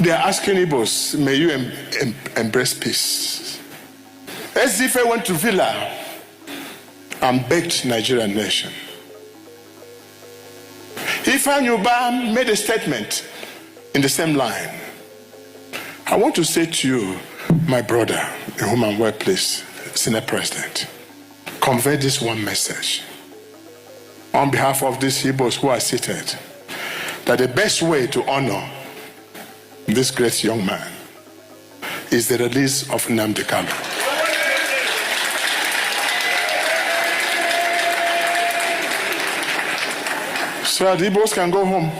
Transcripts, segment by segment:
They are asking Igbos, may you embrace peace. As if I went to Villa and begged Nigerian nation. Ifeanyi Ubah made a statement in the same line. I want to say to you, my brother, in whom I'm well pleased, Senate President, convey this one message on behalf of these Igbos who are seated, that the best way to honor this great young man is the release of Nnamdi Kanu. So that the Igbos can go home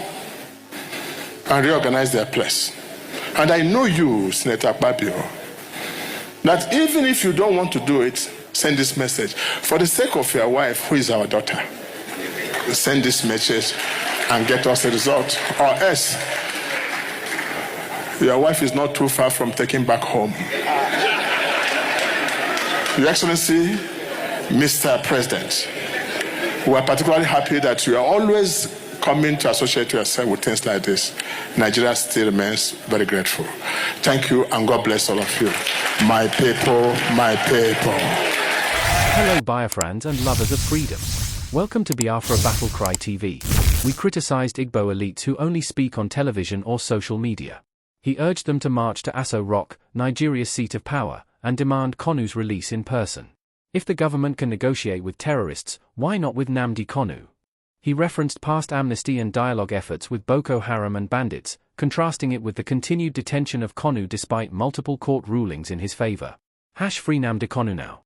and reorganize their place. And I know you, Senator Akpabio, that even if you don't want to do it, send this message. For the sake of your wife, who is our daughter, send this message and get us a result. Or else, your wife is not too far from taking back home. Your Excellency, Mr. President, we are particularly happy that you are always coming to associate yourself with things like this. Nigeria still remains very grateful. Thank you, and God bless all of you. My people, my people. Hello Biafrans and lovers of freedom. Welcome to Biafra Battle Cry TV. We criticized Igbo elites who only speak on television or social media. He urged them to march to Aso Rock, Nigeria's seat of power, and demand Kanu's release in person. If the government can negotiate with terrorists, why not with Nnamdi Kanu? He referenced past amnesty and dialogue efforts with Boko Haram and bandits, contrasting it with the continued detention of Kanu despite multiple court rulings in his favor. #Free Nnamdi Kanu now.